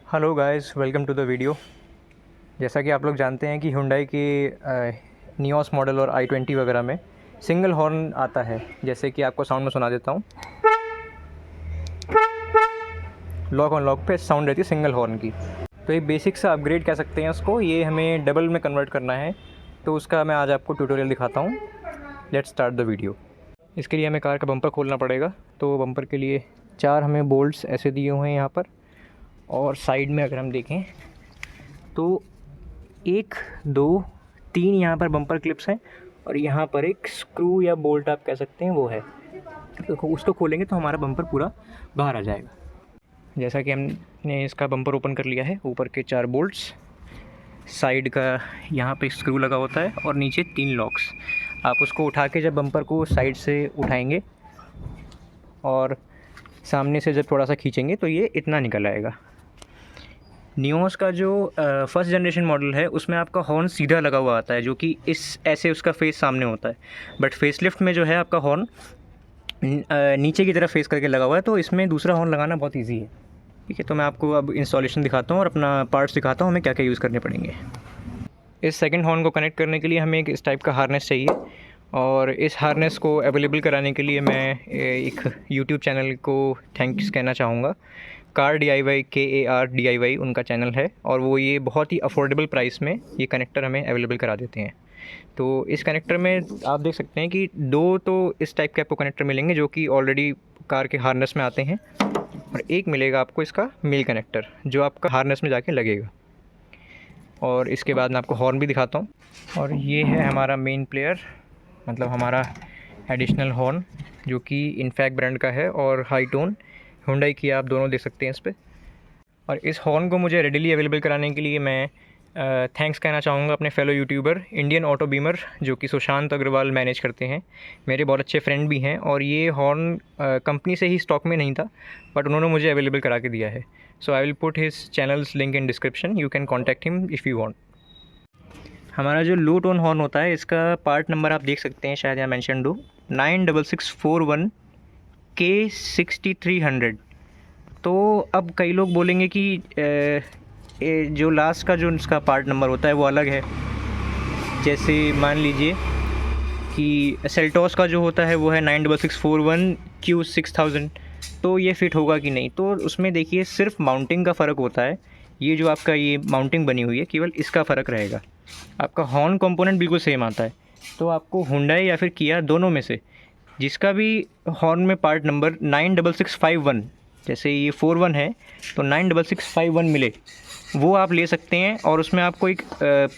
Hello guys, welcome to the video. जैसा कि आप लोग जानते हैं कि हुंडई की नियोस मॉडल और i20 वगैरह में सिंगल हॉर्न आता है। जैसे कि आपको साउंड में सुना देता हूँ। लॉक ऑन लॉक पे साउंड रहती है सिंगल हॉर्न की। तो एक बेसिक सा अपग्रेड कह सकते हैं उसको, ये हमें डबल में कन्वर्ट करना है। तो उसका मैं आज आपको ट्यूटोरियल दिखाता हूँ। Let's start the video. इसके लिए हमें कार का बम्पर खोलना पड़ेगा। तो बम्पर के लिए 4 हमें बोल्ट्स ऐसे दिए हुए हैं यहाँ पर, और साइड में अगर हम देखें तो 1, 2, 3 यहाँ पर बम्पर क्लिप्स हैं, और यहाँ पर एक स्क्रू या बोल्ट आप कह सकते हैं वो है। तो उसको खोलेंगे तो हमारा बम्पर पूरा बाहर आ जाएगा। जैसा कि हमने इसका बम्पर ओपन कर लिया है। ऊपर के 4 बोल्ट्स, साइड का यहाँ पे स्क्रू लगा होता है, और नीचे 3 लॉक्स। आप उसको उठा के जब बम्पर को साइड से उठाएंगे और सामने से जब थोड़ा सा खींचेंगे तो ये इतना निकल आएगा। नियोस का जो फर्स्ट जनरेशन मॉडल है उसमें आपका हॉर्न सीधा लगा हुआ आता है, जो कि इस ऐसे उसका फेस सामने होता है। बट फेसलिफ्ट में जो है आपका हॉर्न नीचे की तरफ फेस करके लगा हुआ है, तो इसमें दूसरा हॉर्न लगाना बहुत इजी है। ठीक है, तो मैं आपको अब इंस्टॉलेशन दिखाता हूँ और अपना पार्ट्स दिखाता हूँ हमें क्या क्या यूज़ करने पड़ेंगे। इस सेकंड हॉर्न को कनेक्ट करने के लिए हमें एक इस टाइप का हार्नेस चाहिए, और इस हार्नेस को अवेलेबल कराने के लिए मैं एक यूट्यूब चैनल को थैंक्स कहना चाहूँगा। कार DIY KAR DIY उनका चैनल है, और वो ये बहुत ही अफोर्डेबल प्राइस में ये कनेक्टर हमें अवेलेबल करा देते हैं। तो इस कनेक्टर में आप देख सकते हैं कि 2 तो इस टाइप के आपको कनेक्टर मिलेंगे जो कि ऑलरेडी कार के हार्नेस में आते हैं, और एक मिलेगा आपको इसका मेल कनेक्टर जो आपका हार्नेस में जाके लगेगा। और इसके बाद मैं आपको हॉर्न भी दिखाता हूँ। और ये है हमारा मेन प्लेयर, मतलब हमारा एडिशनल हॉर्न, जो कि इनफैक्ट ब्रांड का है, और हाई टोन हुंडई की आप दोनों देख सकते हैं इस पर। और इस हॉर्न को मुझे रेडिली अवेलेबल कराने के लिए मैं थैंक्स कहना चाहूँगा अपने fellow YouTuber Indian auto Beamer, जो कि सुशांत अग्रवाल मैनेज करते हैं। मेरे बहुत अच्छे फ्रेंड भी हैं, और ये हॉर्न कंपनी से ही स्टॉक में नहीं था, बट उन्होंने मुझे अवेलेबल करा के दिया है। So I will put his channels link in description, you can contact him if you want. हमारा जो लो टोन हॉर्न होता है, इसका पार्ट नंबर आप देख सकते हैं, शायद यहाँ मेंशन हो 96641 K6300। तो अब कई लोग बोलेंगे कि जो लास्ट का जो इसका पार्ट नंबर होता है वो अलग है। जैसे मान लीजिए कि सेल्टॉस का जो होता है वो है 96641 Q6000, तो ये फ़िट होगा कि नहीं। तो उसमें देखिए सिर्फ माउंटिंग का फ़र्क होता है। ये जो आपका ये माउंटिंग बनी हुई है, केवल इसका फ़र्क रहेगा। आपका हॉर्न कंपोनेंट बिल्कुल सेम आता है। तो आपको हुंडई या फिर किया दोनों में से जिसका भी हॉर्न में पार्ट नंबर 96651, जैसे ये 41 है तो 96651 मिले, वो आप ले सकते हैं। और उसमें आपको एक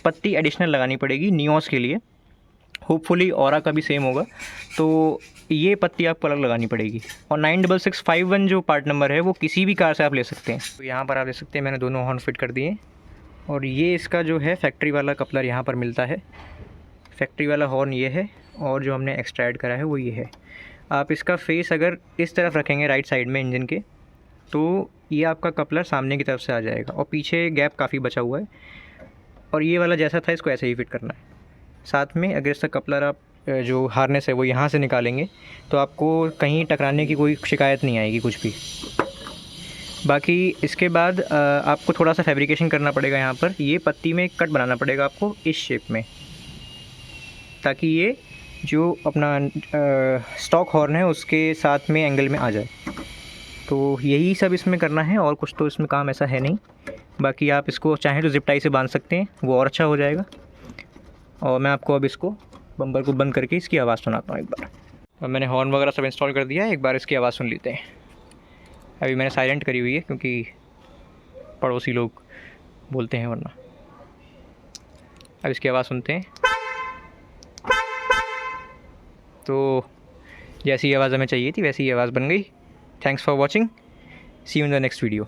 पत्ती एडिशनल लगानी पड़ेगी नियोस के लिए। होपफुली ऑरा का भी सेम होगा, तो ये पत्ती आपको अलग लगानी पड़ेगी। और 96651 जो पार्ट नंबर है वो किसी भी कार से आप ले सकते हैं। तो यहाँ पर आप देख सकते हैं मैंने दोनों हॉर्न फिट कर दिए। और ये इसका जो है फैक्ट्री वाला कपलर यहाँ पर मिलता है। फैक्ट्री वाला हॉर्न ये है, और जो हमने एक्स्ट्रा ऐड करा है वो ये है। आप इसका फेस अगर इस तरफ रखेंगे राइट साइड में इंजन के, तो ये आपका कपलर सामने की तरफ से आ जाएगा, और पीछे गैप काफ़ी बचा हुआ है। और ये वाला जैसा था इसको ऐसे ही फिट करना है। साथ में अगर इसका कपलर आप जो हार्नेस है वो यहाँ से निकालेंगे तो आपको कहीं टकराने की कोई शिकायत नहीं आएगी कुछ भी। बाकी इसके बाद आपको थोड़ा सा फैब्रिकेशन करना पड़ेगा। यहाँ पर ये पत्ती में कट बनाना पड़ेगा आपको इस शेप में, ताकि ये जो अपना स्टॉक हॉर्न है उसके साथ में एंगल में आ जाए। तो यही सब इसमें करना है, और कुछ तो इसमें काम ऐसा है नहीं। बाकी आप इसको चाहें तो ज़िप टाई से बांध सकते हैं, वो और अच्छा हो जाएगा। और मैं आपको अब इसको बम्पर को बंद करके इसकी आवाज़ सुनाता हूँ एक बार। अब मैंने हॉर्न वगैरह सब इंस्टॉल कर दिया है, एक बार इसकी आवाज़ सुन लेते हैं। अभी मैंने साइलेंट करी हुई है क्योंकि पड़ोसी लोग बोलते हैं वरना। अब इसकी आवाज़ सुनते हैं। तो जैसी आवाज़ हमें चाहिए थी वैसी ही आवाज़ बन गई। Thanks for watching, see you in the next video.